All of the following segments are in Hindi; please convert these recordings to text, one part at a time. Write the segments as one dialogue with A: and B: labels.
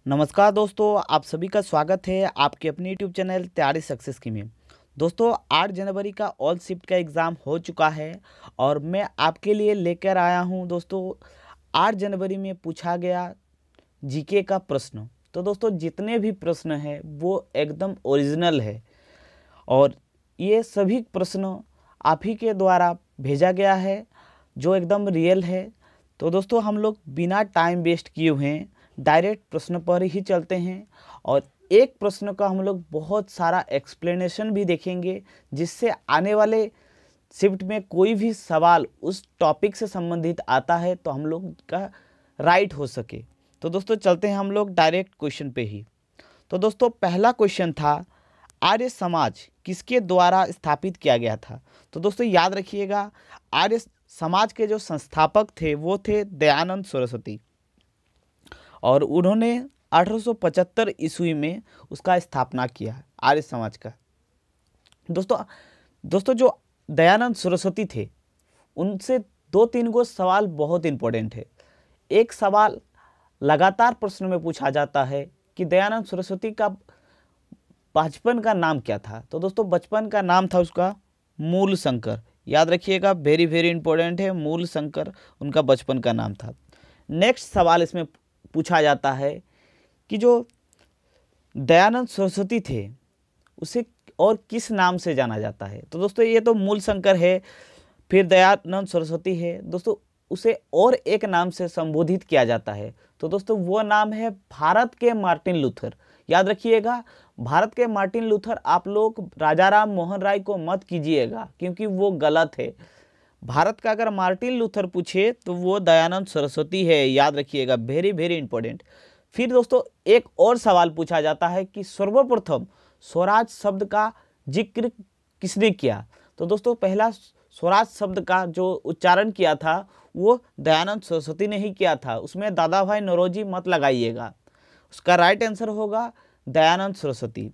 A: नमस्कार दोस्तों, आप सभी का स्वागत है आपके अपने यूट्यूब चैनल तैयारी सक्सेस की में। दोस्तों 8 जनवरी का ऑल शिफ्ट का एग्ज़ाम हो चुका है और मैं आपके लिए लेकर आया हूं दोस्तों 8 जनवरी में पूछा गया जीके का प्रश्न। तो दोस्तों जितने भी प्रश्न हैं वो एकदम ओरिजिनल है और ये सभी प्रश्न आप ही के द्वारा भेजा गया है जो एकदम रियल है। तो दोस्तों हम लोग बिना टाइम वेस्ट किए हुए डायरेक्ट प्रश्न पर ही चलते हैं और एक प्रश्न का हम लोग बहुत सारा एक्सप्लेनेशन भी देखेंगे, जिससे आने वाले शिफ्ट में कोई भी सवाल उस टॉपिक से संबंधित आता है तो हम लोग का राइट हो सके। तो दोस्तों चलते हैं हम लोग डायरेक्ट क्वेश्चन पे ही। तो दोस्तों पहला क्वेश्चन था, आर्य समाज किसके द्वारा स्थापित किया गया था। तो दोस्तों याद रखिएगा, आर्य समाज के जो संस्थापक थे वो थे दयानंद सरस्वती और उन्होंने 1875 ईस्वी में उसका स्थापना किया आर्य समाज का। दोस्तों जो दयानंद सरस्वती थे उनसे 2-3 गो सवाल बहुत इंपॉर्टेंट है। एक सवाल लगातार प्रश्न में पूछा जाता है कि दयानंद सरस्वती का बचपन का नाम क्या था। तो दोस्तों बचपन का नाम था उसका मूल शंकर। याद रखिएगा, वेरी वेरी इंपॉर्टेंट है, मूल शंकर उनका बचपन का नाम था। नेक्स्ट सवाल इसमें पूछा जाता है कि जो दयानंद सरस्वती थे उसे और किस नाम से जाना जाता है। तो दोस्तों ये तो मूल शंकर है, फिर दयानंद सरस्वती है दोस्तों, उसे और एक नाम से संबोधित किया जाता है। तो दोस्तों वो नाम है भारत के मार्टिन लूथर। याद रखिएगा, भारत के मार्टिन लूथर आप लोग राजा राम मोहन राय को मत कीजिएगा क्योंकि वो गलत है। भारत का अगर मार्टिन लूथर पूछे तो वो दयानंद सरस्वती है। याद रखिएगा, वेरी वेरी इंपॉर्टेंट। फिर दोस्तों एक और सवाल पूछा जाता है कि सर्वप्रथम स्वराज शब्द का जिक्र किसने किया। तो दोस्तों पहला स्वराज शब्द का जो उच्चारण किया था वो दयानंद सरस्वती ने ही किया था, उसमें दादा भाई नौरोजी मत लगाइएगा। उसका राइट आंसर होगा दयानंद सरस्वती।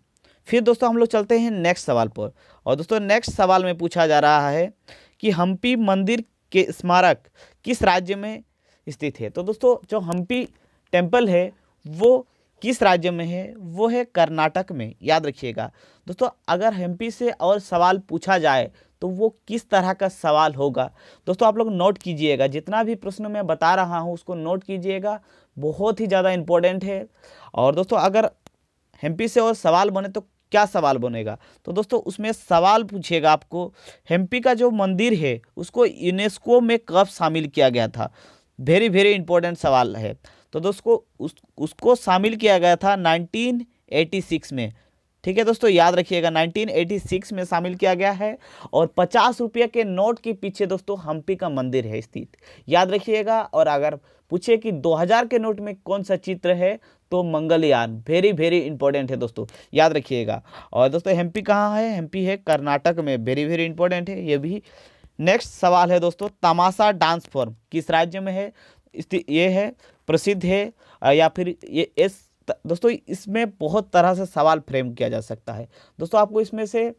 A: फिर दोस्तों हम लोग चलते हैं नेक्स्ट सवाल पर और दोस्तों नेक्स्ट सवाल में पूछा जा रहा है कि हम्पी मंदिर के स्मारक किस राज्य में स्थित है। तो दोस्तों जो हम्पी टेम्पल है वो किस राज्य में है, वो है कर्नाटक में। याद रखिएगा दोस्तों, अगर हम्पी से और सवाल पूछा जाए तो वो किस तरह का सवाल होगा। दोस्तों आप लोग नोट कीजिएगा, जितना भी प्रश्न मैं बता रहा हूँ उसको नोट कीजिएगा, बहुत ही ज़्यादा इम्पोर्टेंट है। और दोस्तों अगर हम्पी से और सवाल बने तो क्या सवाल बनेगा। तो दोस्तों उसमें सवाल पूछिएगा आपको, हम्पी का जो मंदिर है उसको यूनेस्को में कब शामिल किया गया था। वेरी वेरी इंपॉर्टेंट सवाल है। तो दोस्तों उसको शामिल किया गया था 1986 में। ठीक है दोस्तों, याद रखिएगा 1986 में शामिल किया गया है और 50 रुपये के नोट के पीछे दोस्तों हम्पी का मंदिर है स्थित। याद रखिएगा। और अगर पूछे कि 2000 के नोट में कौन सा चित्र है तो मंगलयान। वेरी वेरी इंपॉर्टेंट है दोस्तों, याद रखिएगा। और दोस्तों हम्पी कहाँ है, हम्पी है कर्नाटक में। वेरी वेरी इंपॉर्टेंट है ये भी। नेक्स्ट सवाल है दोस्तों, तमाशा डांस फॉर्म किस राज्य में है, ये है प्रसिद्ध है या फिर ये दोस्तों इसमें बहुत तरह से सवाल फ्रेम किया जा सकता है। दोस्तों आपको इसमें से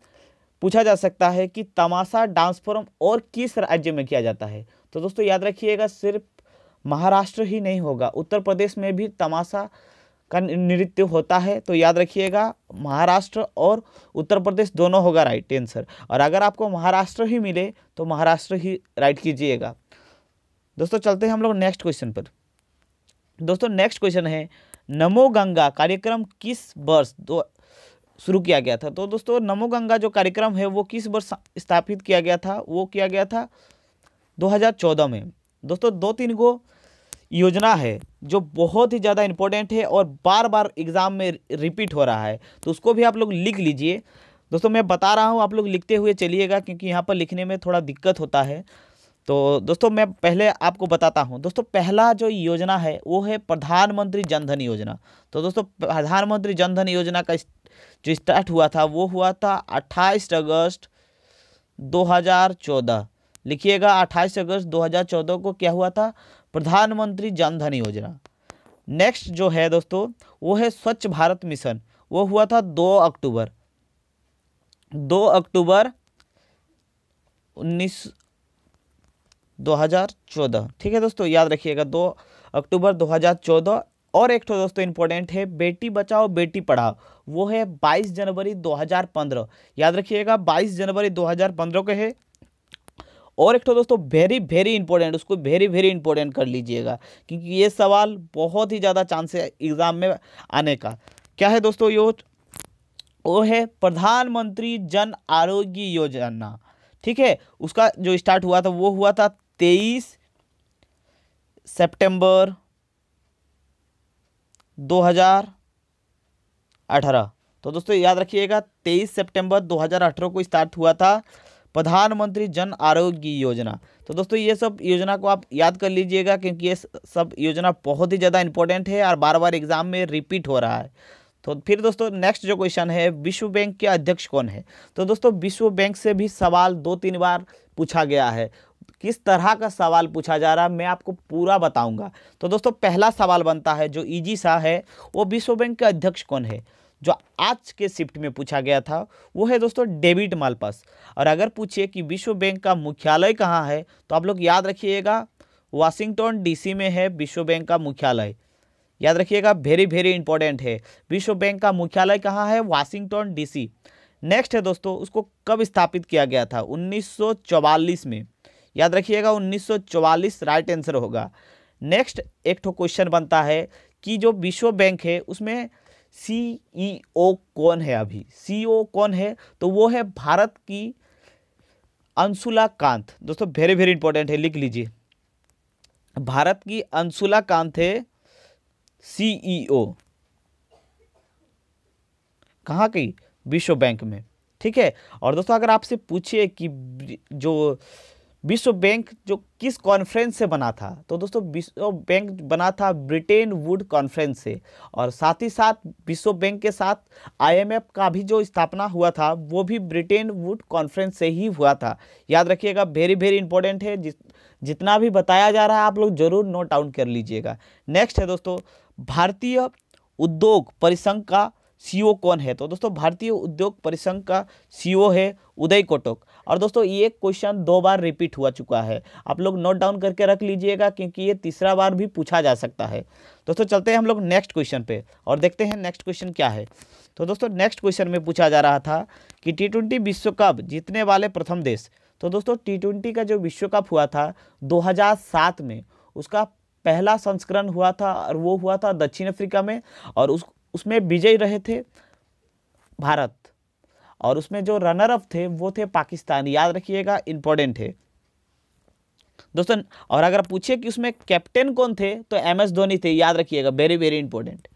A: पूछा जा सकता है कि तमाशा डांस फॉर्म और किस राज्य में किया जाता है। तो दोस्तों याद रखिएगा, सिर्फ महाराष्ट्र ही नहीं होगा, उत्तर प्रदेश में भी तमाशा का नृत्य होता है। तो याद रखिएगा महाराष्ट्र और उत्तर प्रदेश दोनों होगा राइट आंसर। और अगर आपको महाराष्ट्र ही मिले तो महाराष्ट्र ही राइट कीजिएगा। दोस्तों चलते हैं हम लोग नेक्स्ट क्वेश्चन पर। दोस्तों नेक्स्ट क्वेश्चन है, नमो गंगा कार्यक्रम किस वर्ष शुरू किया गया था। तो दोस्तों नमो गंगा जो कार्यक्रम है वो किस वर्ष स्थापित किया गया था, वो किया गया था 2014 में। दोस्तों 2-3 गो योजना है जो बहुत ही ज़्यादा इंपॉर्टेंट है और बार बार एग्जाम में रिपीट हो रहा है, तो उसको भी आप लोग लिख लीजिए। दोस्तों मैं बता रहा हूँ, आप लोग लिखते हुए चलिएगा क्योंकि यहाँ पर लिखने में थोड़ा दिक्कत होता है। तो दोस्तों मैं पहले आपको बताता हूँ। दोस्तों पहला जो योजना है वो है प्रधानमंत्री जन धन योजना। तो दोस्तों प्रधानमंत्री जन धन योजना का जो स्टार्ट हुआ था वो हुआ था 28 अगस्त 2014। लिखिएगा 28 अगस्त 2014 को क्या हुआ था, प्रधानमंत्री जन धन योजना। नेक्स्ट जो है दोस्तों वो है स्वच्छ भारत मिशन, वो हुआ था 2 अक्टूबर 2014। ठीक है दोस्तों, याद रखिएगा 2 अक्टूबर 2014 और एक तो दोस्तों इंपॉर्टेंट है बेटी बचाओ बेटी पढ़ाओ, वो है 22 जनवरी 2015। याद रखिएगा 22 जनवरी 2015 के है। और एक तो दोस्तों वेरी वेरी इंपॉर्टेंट, उसको वेरी वेरी इंपॉर्टेंट कर लीजिएगा क्योंकि ये सवाल बहुत ही ज़्यादा चांस है एग्जाम में आने का। क्या है दोस्तों ये? वो है प्रधानमंत्री जन आरोग्य योजना। ठीक है, उसका जो स्टार्ट हुआ था वो हुआ था 23 सितंबर 2018। तो दोस्तों याद रखिएगा 23 सितंबर 2018 को स्टार्ट हुआ था प्रधानमंत्री जन आरोग्य योजना। तो दोस्तों ये सब योजना को आप याद कर लीजिएगा क्योंकि ये सब योजना बहुत ही ज़्यादा इंपॉर्टेंट है और बार बार एग्जाम में रिपीट हो रहा है। तो फिर दोस्तों नेक्स्ट जो क्वेश्चन है, विश्व बैंक के अध्यक्ष कौन है? तो दोस्तों विश्व बैंक से भी सवाल 2-3 बार पूछा गया है। किस तरह का सवाल पूछा जा रहा है मैं आपको पूरा बताऊंगा। तो दोस्तों पहला सवाल बनता है जो इजी सा है, वो विश्व बैंक के अध्यक्ष कौन है? जो आज के शिफ्ट में पूछा गया था वो है दोस्तों डेविड मालपास। और अगर पूछिए कि विश्व बैंक का मुख्यालय कहाँ है तो आप लोग याद रखिएगा वाशिंगटन डीसी में है विश्व बैंक का मुख्यालय। याद रखिएगा वेरी वेरी इंपॉर्टेंट है, विश्व बैंक का मुख्यालय कहाँ है? Washington DC. नेक्स्ट है दोस्तों उसको कब स्थापित किया गया था? 1944 में। याद रखिएगा 1944 राइट आंसर होगा। नेक्स्ट एक तो क्वेश्चन बनता है कि जो विश्व बैंक है उसमें सीईओ कौन है? अभी सीईओ कौन है? तो वो है भारत की अंशुला कांत। दोस्तों वेरी वेरी इंपॉर्टेंट है, लिख लीजिए, भारत की अंशुला कांत है सीईओ। कहाँ की? विश्व बैंक में। ठीक है। और दोस्तों अगर आपसे पूछिए कि जो विश्व बैंक जो किस कॉन्फ्रेंस से बना था, तो दोस्तों विश्व बैंक बना था ब्रिटेन वुड कॉन्फ्रेंस से। और साथ ही साथ विश्व बैंक के साथ आईएमएफ का भी जो स्थापना हुआ था वो भी ब्रिटेन वुड कॉन्फ्रेंस से ही हुआ था। याद रखिएगा वेरी वेरी इंपॉर्टेंट है, जितना भी बताया जा रहा है आप लोग जरूर नोट डाउन कर लीजिएगा। नेक्स्ट है दोस्तों भारतीय उद्योग परिसंघ का सीईओ कौन है? तो दोस्तों भारतीय उद्योग परिसंघ का सीईओ है उदय कोटक। और दोस्तों ये क्वेश्चन 2 बार रिपीट हुआ चुका है, आप लोग नोट डाउन करके रख लीजिएगा क्योंकि ये तीसरा बार भी पूछा जा सकता है। दोस्तों चलते हैं हम लोग नेक्स्ट क्वेश्चन पे और देखते हैं नेक्स्ट क्वेश्चन क्या है। तो दोस्तों नेक्स्ट क्वेश्चन में पूछा जा रहा था कि T20 विश्व कप जीतने वाले प्रथम देश। तो दोस्तों T20 का जो विश्व कप हुआ था 2007 में, उसका पहला संस्करण हुआ था और वो हुआ था दक्षिण अफ्रीका में। और उसमें विजयी रहे थे भारत और उसमें जो रनर अप थे वो थे पाकिस्तान। याद रखिएगा इंपॉर्टेंट है दोस्तों। और अगर पूछिए कि उसमें कैप्टन कौन थे तो MS धोनी थे। याद रखिएगा वेरी वेरी इंपॉर्टेंट।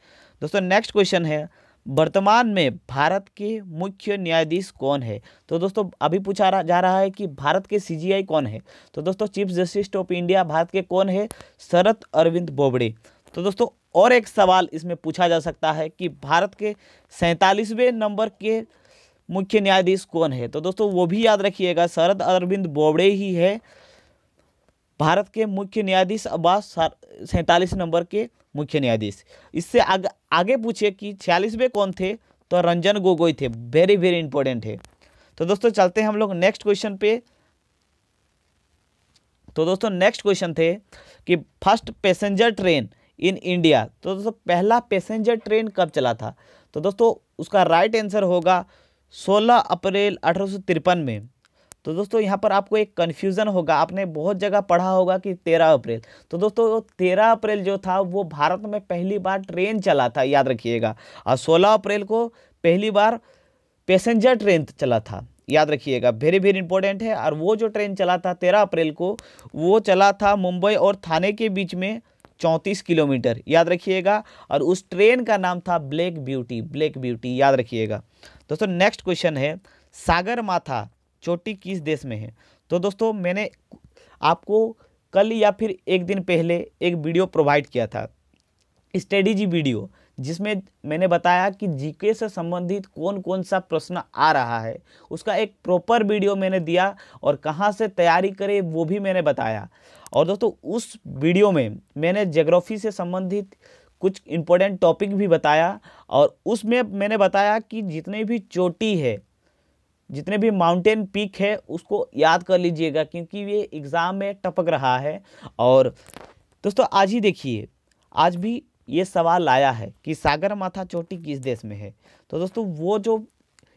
A: दोस्तों नेक्स्ट क्वेश्चन है वर्तमान में भारत के मुख्य न्यायाधीश कौन है? तो दोस्तों अभी पूछा जा रहा है कि भारत के CJI कौन है? तो दोस्तों chief justice of India Bharat के कौन है? शरद अरविंद बोबडे। तो दोस्तों और एक सवाल इसमें पूछा जा सकता है कि भारत के 47वें नंबर के मुख्य न्यायाधीश कौन है? तो दोस्तों वो भी याद रखिएगा शरद अरविंद बोबडे ही है भारत के मुख्य न्यायाधीश, अब 47 नंबर के मुख्य न्यायाधीश। इससे आगे पूछे कि 46वें कौन थे तो रंजन गोगोई थे। वेरी वेरी इंपॉर्टेंट है। तो दोस्तों चलते हैं हम लोग नेक्स्ट क्वेश्चन पे। तो दोस्तों नेक्स्ट क्वेश्चन थे कि first passenger train in India. तो दोस्तों पहला पैसेंजर ट्रेन कब चला था? तो दोस्तों उसका राइट आंसर होगा 16 अप्रैल 1853 में। तो दोस्तों यहाँ पर आपको एक कन्फ्यूज़न होगा, आपने बहुत जगह पढ़ा होगा कि 13 अप्रैल। तो दोस्तों 13 अप्रैल जो था वो भारत में पहली बार ट्रेन चला था, याद रखिएगा। और 16 अप्रैल को पहली बार पैसेंजर ट्रेन चला था, याद रखिएगा वेरी वेरी इंपॉर्टेंट है। और वो जो ट्रेन चला था 13 अप्रैल को, वो चला था मुंबई और थाने के बीच में 34 किलोमीटर, याद रखिएगा। और उस ट्रेन का नाम था ब्लैक ब्यूटी, ब्लैक ब्यूटी, याद रखिएगा। दोस्तों नेक्स्ट क्वेश्चन है सागर माथा चोटी किस देश में है? तो दोस्तों मैंने आपको कल या फिर एक दिन पहले एक वीडियो प्रोवाइड किया था, स्टडी जी वीडियो, जिसमें मैंने बताया कि जीके से संबंधित कौन कौन सा प्रश्न आ रहा है। उसका एक प्रॉपर वीडियो मैंने दिया और कहाँ से तैयारी करें वो भी मैंने बताया। और दोस्तों उस वीडियो में मैंने ज्योग्राफी से संबंधित कुछ इम्पोर्टेंट टॉपिक भी बताया और उसमें मैंने बताया कि जितने भी चोटी है, जितने भी माउंटेन पीक है उसको याद कर लीजिएगा क्योंकि ये एग्ज़ाम में टपक रहा है। और दोस्तों आज ही देखिए, आज भी ये सवाल आया है कि सागरमाथा चोटी किस देश में है। तो दोस्तों वो जो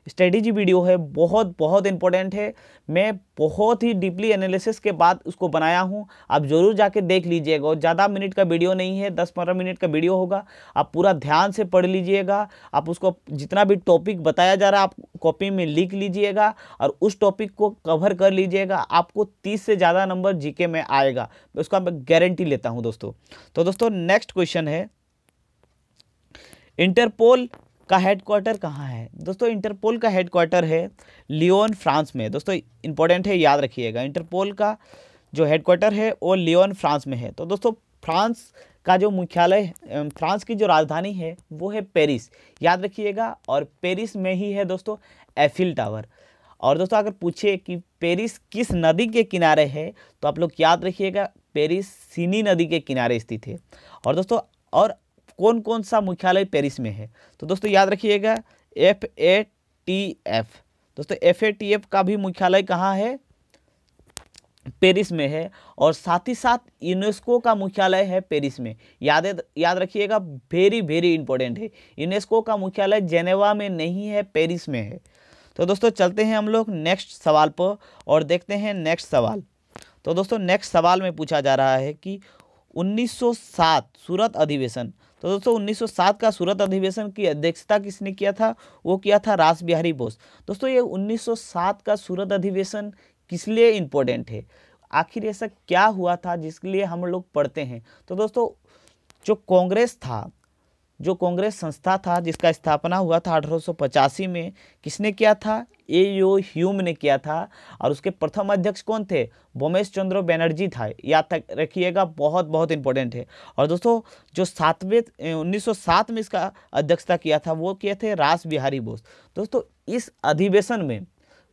A: स्ट्रेटेजी वीडियो है बहुत बहुत इंपॉर्टेंट है। मैं बहुत ही डीपली एनालिसिस के बाद उसको बनाया हूँ, आप ज़रूर जाके देख लीजिएगा। और ज़्यादा मिनट का वीडियो नहीं है, 10-15 मिनट का वीडियो होगा। आप पूरा ध्यान से पढ़ लीजिएगा। आप उसको जितना भी टॉपिक बताया जा रहा है आप कॉपी में लिख लीजिएगा और उस टॉपिक को कवर कर लीजिएगा। आपको 30 से ज़्यादा नंबर जीके में आएगा, उसका मैं गारंटी लेता हूँ दोस्तों। तो दोस्तों नेक्स्ट क्वेश्चन है, इंटरपोल का हेडक्वार्टर कहाँ है। दोस्तों इंटरपोल का हेडक्वार्टर है लियोन, फ्रांस में। दोस्तों इंपॉर्टेंट है, याद रखिएगा। इंटरपोल का जो हेडक्वार्टर है वो लियोन, फ्रांस में है। तो दोस्तों फ्रांस का जो मुख्यालय, फ्रांस की जो राजधानी है वो है पेरिस, याद रखिएगा। और पेरिस में ही है दोस्तों एफिल टावर। और दोस्तों अगर पूछे कि पेरिस किस नदी के किनारे है तो आप लोग याद रखिएगा पेरिस सीनी नदी के किनारे स्थित है। और दोस्तों और कौन कौन सा मुख्यालय पेरिस में है, तो दोस्तों याद रखिएगा FATF। दोस्तों FATF का भी मुख्यालय कहाँ है, पेरिस में है। और साथ ही साथ यूनेस्को का मुख्यालय है पेरिस में, याद रखिएगा, वेरी वेरी इंपॉर्टेंट है। यूनेस्को का मुख्यालय जेनेवा में नहीं है, पेरिस में है। तो दोस्तों चलते हैं हम लोग नेक्स्ट सवाल पर और देखते हैं नेक्स्ट सवाल। तो दोस्तों नेक्स्ट सवाल में पूछा जा रहा है कि 1907 सूरत अधिवेशन। तो दोस्तों 1907 का सूरत अधिवेशन की अध्यक्षता किसने किया था, वो किया था रास बिहारी बोस। दोस्तों ये 1907 का सूरत अधिवेशन किस लिए इम्पोर्टेंट है, आखिर ऐसा क्या हुआ था जिसके लिए हम लोग पढ़ते हैं। तो दोस्तों जो कांग्रेस था, जो कांग्रेस संस्था था जिसका स्थापना हुआ था 1885 में, किसने किया था, A.O. ह्यूम ने किया था। और उसके प्रथम अध्यक्ष कौन थे, बोमेश चंद्र बनर्जी था, याद रखिएगा, बहुत बहुत इंपॉर्टेंट है। और दोस्तों जो 1907 में इसका अध्यक्षता किया था वो किए थे रास बिहारी बोस। दोस्तों इस अधिवेशन में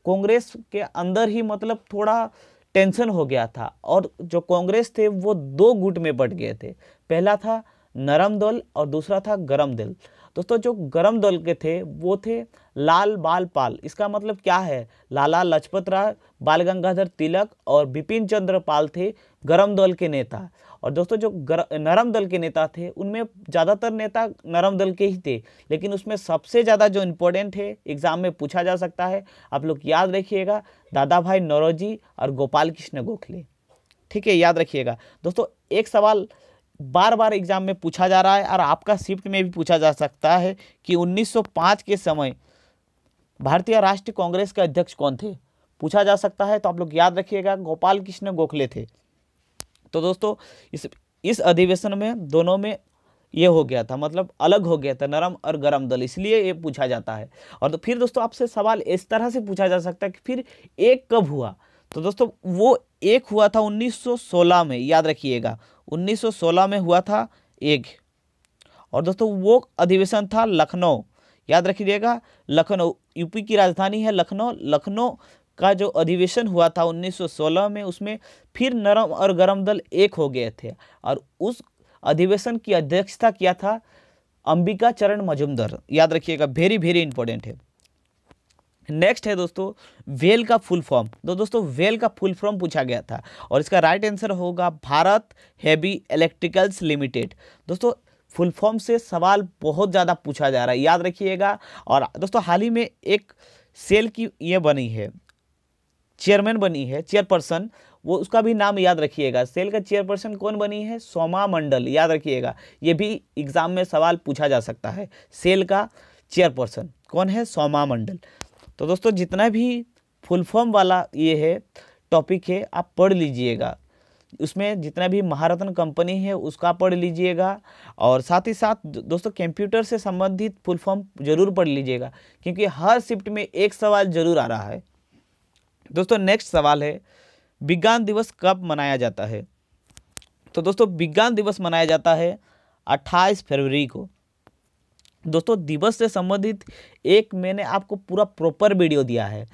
A: कांग्रेस के अंदर ही मतलब थोड़ा टेंशन हो गया था और जो कांग्रेस थे वो दो गुट में बट गए थे। पहला था नरम दल और दूसरा था गरम दल। दोस्तों जो गरम दल के थे वो थे लाल बाल पाल। इसका मतलब क्या है, लाला लाजपत राय, बाल गंगाधर तिलक और बिपिन चंद्र पाल थे गरम दल के नेता। और दोस्तों जो नरम दल के नेता थे उनमें ज़्यादातर नेता नरम दल के ही थे, लेकिन उसमें सबसे ज़्यादा जो इम्पोर्टेंट है एग्जाम में पूछा जा सकता है, आप लोग याद रखिएगा, दादा भाई नौरोजी और गोपाल कृष्ण गोखले। ठीक है, याद रखिएगा। दोस्तों एक सवाल बार बार एग्जाम में पूछा जा रहा है और आपका शिफ्ट में भी पूछा जा सकता है कि 1905 के समय भारतीय राष्ट्रीय कांग्रेस के अध्यक्ष कौन थे, पूछा जा सकता है। तो आप लोग याद रखिएगा, गोपाल कृष्ण गोखले थे। तो दोस्तों इस अधिवेशन में दोनों में ये हो गया था, मतलब अलग हो गया था नरम और गरम दल, इसलिए ये पूछा जाता है। और तो फिर दोस्तों आपसे सवाल इस तरह से पूछा जा सकता है कि फिर एक कब हुआ। तो दोस्तों वो एक हुआ था 1916 में, याद रखिएगा 1916 में हुआ था एक। और दोस्तों वो अधिवेशन था लखनऊ, याद रखिएगा, लखनऊ यूपी की राजधानी है लखनऊ। लखनऊ का जो अधिवेशन हुआ था 1916 में, उसमें फिर नरम और गरम दल एक हो गए थे और उस अधिवेशन की अध्यक्षता किया था अंबिका चरण मजूमदार, याद रखिएगा, वेरी वेरी इंपॉर्टेंट है। नेक्स्ट है दोस्तों वेल का फुल फॉर्म। तो दोस्तों वेल का फुल फॉर्म पूछा गया था और इसका राइट आंसर होगा भारत हेवी इलेक्ट्रिकल्स लिमिटेड। दोस्तों फुल फॉर्म से सवाल बहुत ज़्यादा पूछा जा रहा है, याद रखिएगा। और दोस्तों हाल ही में एक सेल की ये बनी है, चेयरमैन बनी है, चेयरपर्सन, वो उसका भी नाम याद रखिएगा। सेल का चेयरपर्सन कौन बनी है, सोमा मंडल, याद रखिएगा, ये भी एग्जाम में सवाल पूछा जा सकता है। सेल का चेयरपर्सन कौन है, सोमा मंडल। तो दोस्तों जितना भी फुल फॉर्म वाला ये है टॉपिक है आप पढ़ लीजिएगा, उसमें जितना भी महारत्न कंपनी है उसका पढ़ लीजिएगा। और साथ ही साथ दोस्तों कंप्यूटर से संबंधित फुल फॉर्म जरूर पढ़ लीजिएगा, क्योंकि हर शिफ्ट में एक सवाल जरूर आ रहा है। दोस्तों नेक्स्ट सवाल है विज्ञान दिवस कब मनाया जाता है। तो दोस्तों विज्ञान दिवस मनाया जाता है 28 फरवरी को। दोस्तों दिवस से संबंधित एक मैंने आपको पूरा प्रॉपर वीडियो दिया है,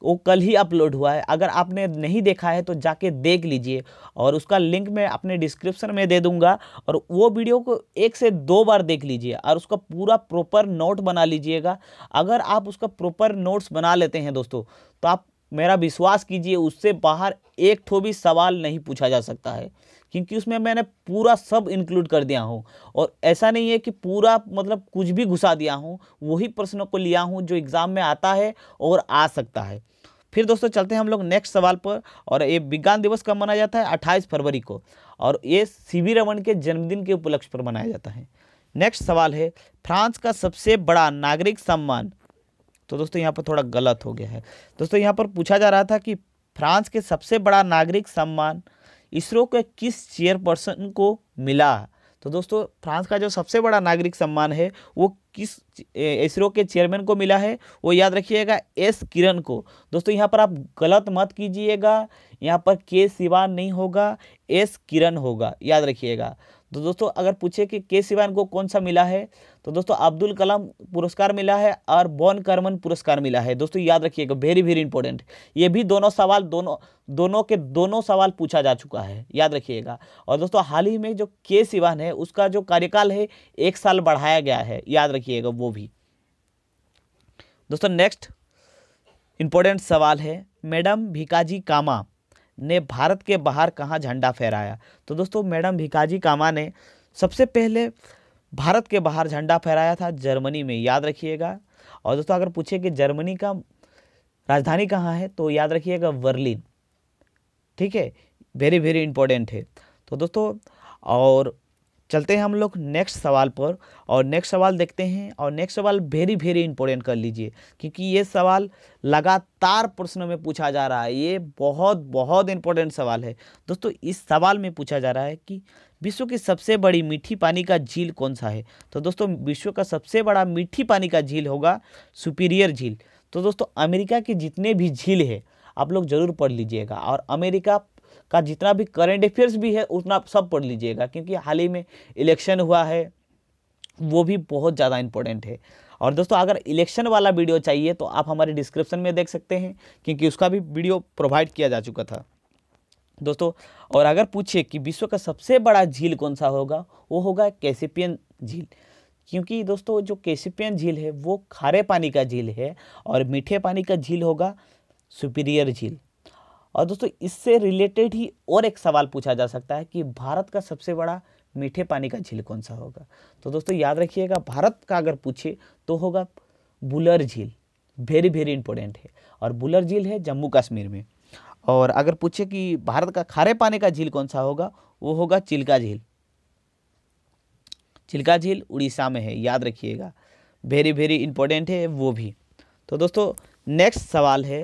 A: वो कल ही अपलोड हुआ है। अगर आपने नहीं देखा है तो जाके देख लीजिए और उसका लिंक मैं अपने डिस्क्रिप्शन में दे दूंगा। और वो वीडियो को 1 से 2 बार देख लीजिए और उसका पूरा प्रॉपर नोट बना लीजिएगा। अगर आप उसका प्रॉपर नोट्स बना लेते हैं दोस्तों, तो आप मेरा विश्वास कीजिए उससे बाहर एक ठो भी सवाल नहीं पूछा जा सकता है, क्योंकि उसमें मैंने पूरा सब इंक्लूड कर दिया हूँ, और ऐसा नहीं है कि पूरा मतलब कुछ भी घुसा दिया हूँ, वही प्रश्नों को लिया हूँ जो एग्जाम में आता है और आ सकता है। फिर दोस्तों चलते हैं हम लोग नेक्स्ट सवाल पर। और ये विज्ञान दिवस कब मनाया जाता है? 28 फरवरी को, और ये सीवी रमन के जन्मदिन के उपलक्ष्य पर मनाया जाता है। नेक्स्ट सवाल है, फ्रांस का सबसे बड़ा नागरिक सम्मान। तो दोस्तों यहाँ पर थोड़ा गलत हो गया है। दोस्तों यहाँ पर पूछा जा रहा था कि फ्रांस के सबसे बड़ा नागरिक सम्मान इसरो के किस चेयरपर्सन को मिला। तो दोस्तों फ्रांस का जो सबसे बड़ा नागरिक सम्मान है वो किस इसरो के चेयरमैन को मिला है? वो याद रखिएगा, एस किरण को। दोस्तों यहाँ पर आप गलत मत कीजिएगा, यहाँ पर के सिवान नहीं होगा, एस किरण होगा, याद रखिएगा। तो दोस्तों अगर पूछे कि के सिवान को कौन सा मिला है, तो दोस्तों अब्दुल कलाम पुरस्कार मिला है और बॉन करमन पुरस्कार मिला है। दोस्तों याद रखिएगा, वेरी वेरी इंपॉर्टेंट। ये भी दोनों सवाल दोनों सवाल पूछा जा चुका है, याद रखिएगा। और दोस्तों हाल ही में जो के सिवान है उसका जो कार्यकाल है 1 साल बढ़ाया गया है, याद रखिएगा वो भी। दोस्तों नेक्स्ट इंपॉर्टेंट सवाल है, मैडम भीकाजी कामा ने भारत के बाहर कहाँ झंडा फहराया। तो दोस्तों मैडम भीकाजी कामा ने सबसे पहले भारत के बाहर झंडा फहराया था जर्मनी में, याद रखिएगा। और दोस्तों अगर पूछे कि जर्मनी का राजधानी कहाँ है, तो याद रखिएगा बर्लिन, ठीक है, वेरी वेरी इंपॉर्टेंट है। तो दोस्तों और चलते हैं हम लोग नेक्स्ट सवाल पर, और नेक्स्ट सवाल देखते हैं। और नेक्स्ट सवाल वेरी वेरी इंपॉर्टेंट कर लीजिए, क्योंकि ये सवाल लगातार प्रश्नों में पूछा जा रहा है, ये बहुत बहुत इंपॉर्टेंट सवाल है। दोस्तों इस सवाल में पूछा जा रहा है कि विश्व की सबसे बड़ी मीठी पानी का झील कौन सा है। तो दोस्तों विश्व का सबसे बड़ा मीठी पानी का झील होगा सुपीरियर झील। तो दोस्तों अमेरिका के जितने भी झील है आप लोग जरूर पढ़ लीजिएगा, और अमेरिका का जितना भी करंट अफेयर्स भी है उतना सब पढ़ लीजिएगा, क्योंकि हाल ही में इलेक्शन हुआ है, वो भी बहुत ज़्यादा इंपॉर्टेंट है। और दोस्तों अगर इलेक्शन वाला वीडियो चाहिए तो आप हमारे डिस्क्रिप्शन में देख सकते हैं, क्योंकि उसका भी वीडियो प्रोवाइड किया जा चुका था दोस्तों। और अगर पूछे कि विश्व का सबसे बड़ा झील कौन सा होगा, वो होगा कैस्पियन झील, क्योंकि दोस्तों जो कैस्पियन झील है वो खारे पानी का झील है, और मीठे पानी का झील होगा सुपीरियर झील। और दोस्तों इससे रिलेटेड ही और एक सवाल पूछा जा सकता है कि भारत का सबसे बड़ा मीठे पानी का झील कौन सा होगा। तो दोस्तों याद रखिएगा, भारत का अगर पूछे तो होगा बुलर झील, वेरी वेरी इंपॉर्टेंट है, और बुलर झील है जम्मू कश्मीर में। और अगर पूछे कि भारत का खारे पानी का झील कौन सा होगा, वो होगा चिल्का झील। चिल्का झील उड़ीसा में है, याद रखिएगा, वेरी वेरी इंपॉर्टेंट है वो भी। तो दोस्तों नेक्स्ट सवाल है,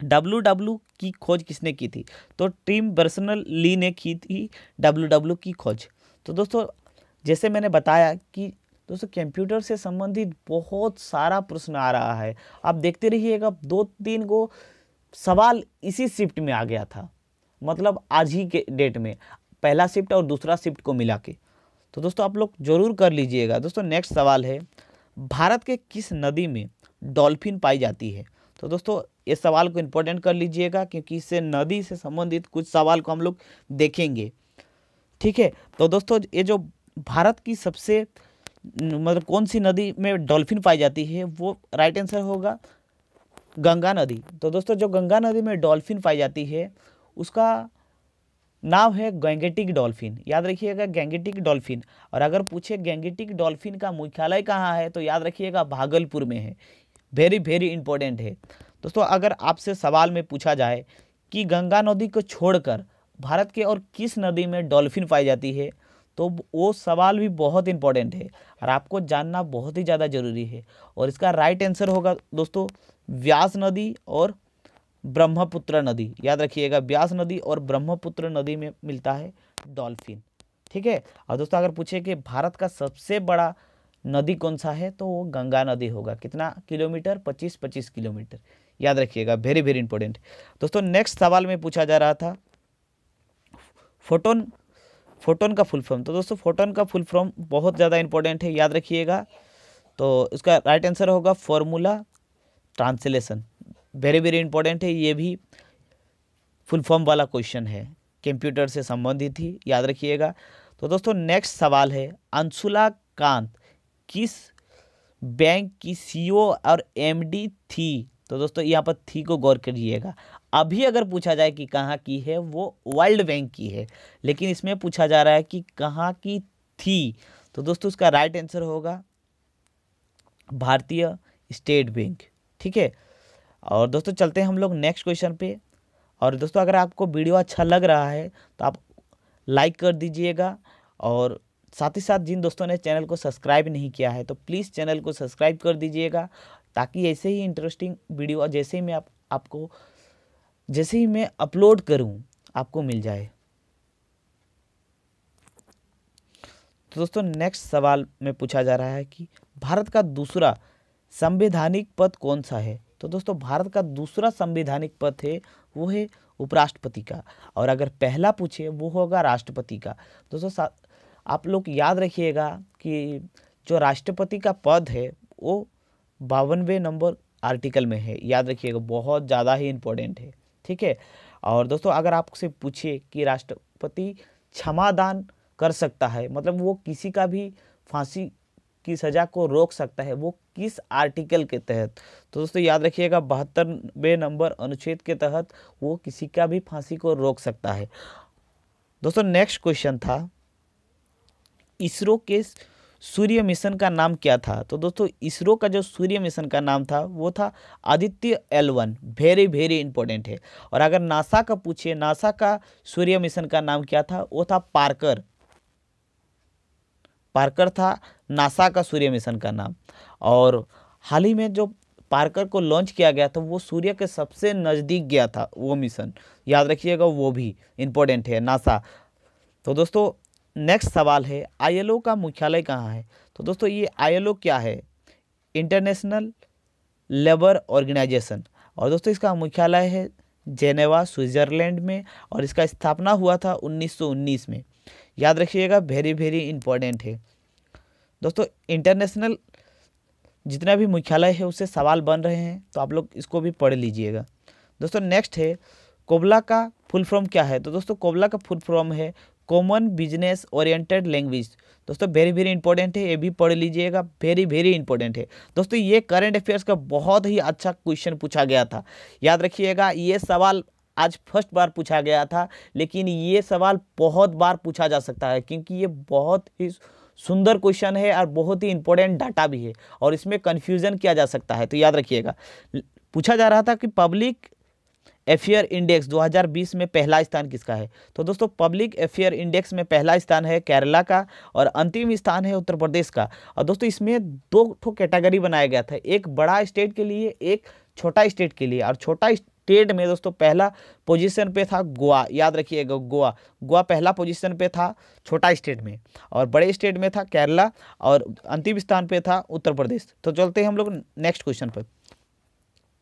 A: WW की खोज किसने की थी। तो टिम बर्नर्स-ली ने की थी WW की खोज। तो दोस्तों जैसे मैंने बताया कि दोस्तों कंप्यूटर से संबंधित बहुत सारा प्रश्न आ रहा है, आप देखते रहिएगा, 2-3 गो सवाल इसी शिफ्ट में आ गया था, मतलब आज ही के डेट में पहला शिफ्ट और दूसरा शिफ्ट को मिला के। तो दोस्तों आप लोग जरूर कर लीजिएगा। दोस्तों नेक्स्ट सवाल है, भारत के किस नदी में डॉल्फिन पाई जाती है। तो दोस्तों इस सवाल को इम्पोर्टेंट कर लीजिएगा, क्योंकि इससे नदी से संबंधित कुछ सवाल को हम लोग देखेंगे, ठीक है। तो दोस्तों ये जो भारत की सबसे मतलब कौन सी नदी में डॉल्फिन पाई जाती है, वो राइट आंसर होगा गंगा नदी। तो दोस्तों जो गंगा नदी में डॉल्फिन पाई जाती है उसका नाम है गैंगेटिक डॉल्फिन, याद रखिएगा गैंगेटिक डॉल्फिन। और अगर पूछे गैंगेटिक डॉल्फिन का मुख्यालय कहाँ है, तो याद रखिएगा भागलपुर में है, वेरी वेरी इंपॉर्टेंट है। दोस्तों अगर आपसे सवाल में पूछा जाए कि गंगा नदी को छोड़कर भारत के और किस नदी में डॉल्फिन पाई जाती है, तो वो सवाल भी बहुत इंपॉर्टेंट है और आपको जानना बहुत ही ज़्यादा ज़रूरी है। और इसका राइट आंसर होगा दोस्तों व्यास नदी और ब्रह्मपुत्र नदी, याद रखिएगा व्यास नदी और ब्रह्मपुत्र नदी में मिलता है डॉल्फिन, ठीक है। और दोस्तों अगर पूछे कि भारत का सबसे बड़ा नदी कौन सा है, तो वो गंगा नदी होगा। कितना किलोमीटर? 25 किलोमीटर, याद रखिएगा, वेरी वेरी इंपॉर्टेंट। दोस्तों नेक्स्ट सवाल में पूछा जा रहा था फोटोन का फुल फॉर्म। तो दोस्तों फोटोन का फुल फॉर्म बहुत ज़्यादा इंपॉर्टेंट है, याद रखिएगा। तो इसका राइट आंसर होगा formula translation, very very important है, ये भी फुल फॉर्म वाला क्वेश्चन है, कंप्यूटर से संबंधित ही, याद रखिएगा। तो दोस्तों नेक्स्ट सवाल है, अंशुला कांत किस बैंक की CEO और MD थी। तो दोस्तों यहाँ पर थी को गौर करिएगा, अभी अगर पूछा जाए कि कहाँ की है, वो वर्ल्ड बैंक की है, लेकिन इसमें पूछा जा रहा है कि कहाँ की थी। तो दोस्तों उसका राइट आंसर होगा भारतीय स्टेट बैंक। ठीक है, और दोस्तों चलते हैं हम लोग नेक्स्ट क्वेश्चन पे। और दोस्तों अगर आपको वीडियो अच्छा लग रहा है तो आप लाइक कर दीजिएगा, और साथ ही साथ जिन दोस्तों ने चैनल को सब्सक्राइब नहीं किया है तो प्लीज़ चैनल को सब्सक्राइब कर दीजिएगा, ताकि ऐसे ही इंटरेस्टिंग वीडियो जैसे ही मैं आपको जैसे ही मैं अपलोड करूं आपको मिल जाए। तो दोस्तों नेक्स्ट सवाल में पूछा जा रहा है कि भारत का दूसरा संवैधानिक पद कौन सा है। तो दोस्तों भारत का दूसरा संवैधानिक पद है वो है उपराष्ट्रपति का, और अगर पहला पूछे वो होगा राष्ट्रपति का। दोस्तों आप लोग याद रखिएगा कि जो राष्ट्रपति का पद है वो 52वें नंबर आर्टिकल में है, याद रखिएगा, बहुत ज़्यादा ही इम्पोर्टेंट है। ठीक है, और दोस्तों अगर आपसे पूछे कि राष्ट्रपति क्षमादान कर सकता है, मतलब वो किसी का भी फांसी की सज़ा को रोक सकता है, वो किस आर्टिकल के तहत, तो दोस्तों याद रखिएगा 72वें नंबर अनुच्छेद के तहत वो किसी का भी फांसी को रोक सकता है। दोस्तों नेक्स्ट क्वेश्चन था इसरो के सूर्य मिशन का नाम क्या था। तो दोस्तों इसरो का जो सूर्य मिशन का नाम था वो था Aditya L1, very very important है। और अगर नासा का पूछिए, नासा का सूर्य मिशन का नाम क्या था, वो था पार्कर। पार्कर था नासा का सूर्य मिशन का नाम। और हाल ही में जो पार्कर को लॉन्च किया गया था वो सूर्य के सबसे नज़दीक गया था वो मिशन, याद रखिएगा, वो भी इम्पोर्टेंट है नासा। तो दोस्तों नेक्स्ट सवाल है ILO का मुख्यालय कहाँ है। तो दोस्तों ये ILO क्या है, इंटरनेशनल लेबर ऑर्गेनाइजेशन, और दोस्तों इसका मुख्यालय है जेनेवा स्विट्ज़रलैंड में, और इसका स्थापना हुआ था 1919 में, याद रखिएगा, वेरी वेरी इंपॉर्टेंट है। दोस्तों इंटरनेशनल जितना भी मुख्यालय है उससे सवाल बन रहे हैं, तो आप लोग इसको भी पढ़ लीजिएगा। दोस्तों नेक्स्ट है कोबला का फुल फॉर्म क्या है। तो दोस्तों कोबला का फुल फॉर्म है कॉमन बिजनेस ओरिएंटेड लैंग्वेज। दोस्तों वेरी वेरी इंपॉर्टेंट है, ये भी पढ़ लीजिएगा, वेरी वेरी इंपॉर्टेंट है। दोस्तों ये करंट अफेयर्स का बहुत ही अच्छा क्वेश्चन पूछा गया था, याद रखिएगा, ये सवाल आज फर्स्ट बार पूछा गया था, लेकिन ये सवाल बहुत बार पूछा जा सकता है, क्योंकि ये बहुत ही सुंदर क्वेश्चन है और बहुत ही इंपॉर्टेंट डाटा भी है, और इसमें कन्फ्यूज़न किया जा सकता है। तो याद रखिएगा, पूछा जा रहा था कि पब्लिक अफेयर इंडेक्स 2020 में पहला स्थान किसका है। तो दोस्तों पब्लिक अफेयर इंडेक्स में पहला स्थान है केरला का, और अंतिम स्थान है उत्तर प्रदेश का। और दोस्तों इसमें 2 कैटेगरी बनाया गया था, एक बड़ा स्टेट के लिए, एक छोटा स्टेट के लिए। और छोटा स्टेट में दोस्तों पहला पोजीशन पे था गोवा, याद रखिएगा, गोवा पहला पोजीशन पे था छोटा स्टेट में, और बड़े स्टेट में था केरला, और अंतिम स्थान पे था उत्तर प्रदेश। तो चलते हैं हम लोग नेक्स्ट क्वेश्चन पर।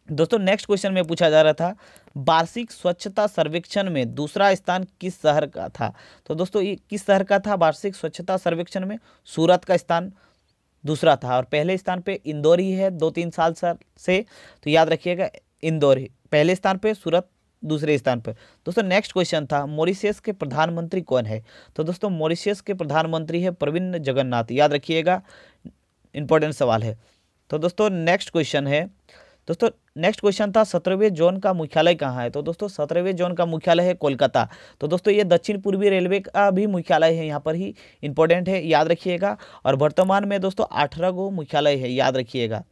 A: दोस्तों नेक्स्ट क्वेश्चन में पूछा जा रहा था वार्षिक स्वच्छता सर्वेक्षण में दूसरा स्थान किस शहर का था। तो दोस्तों ये किस शहर का था वार्षिक स्वच्छता सर्वेक्षण में, सूरत का स्थान दूसरा था, और पहले स्थान पे इंदौर ही है 2-3 साल से। तो याद रखिएगा इंदौर ही पहले स्थान पे, सूरत दूसरे स्थान पर। दोस्तों नेक्स्ट क्वेश्चन था मॉरिशस के प्रधानमंत्री कौन है। तो दोस्तों मॉरिशस के प्रधानमंत्री है प्रविंद जगन्नाथ, याद रखिएगा, इंपॉर्टेंट सवाल है। तो दोस्तों नेक्स्ट क्वेश्चन है, दोस्तों नेक्स्ट क्वेश्चन था 17वें जोन का मुख्यालय कहाँ है। तो दोस्तों 17वें जोन का मुख्यालय है कोलकाता। तो दोस्तों ये दक्षिण पूर्वी रेलवे का भी मुख्यालय है, यहाँ पर ही इंपॉर्टेंट है, याद रखिएगा। और वर्तमान में दोस्तों 18 गो मुख्यालय है, याद रखिएगा।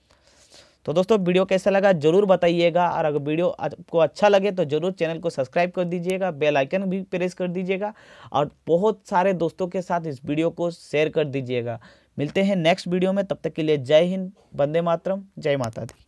A: तो दोस्तों वीडियो कैसा लगा जरूर बताइएगा, और अगर वीडियो आपको अच्छा लगे तो जरूर चैनल को सब्सक्राइब कर दीजिएगा, बेल आइकन भी प्रेस कर दीजिएगा, और बहुत सारे दोस्तों के साथ इस वीडियो को शेयर कर दीजिएगा। मिलते हैं नेक्स्ट वीडियो में, तब तक के लिए जय हिंद, वंदे मातरम, जय माता दी।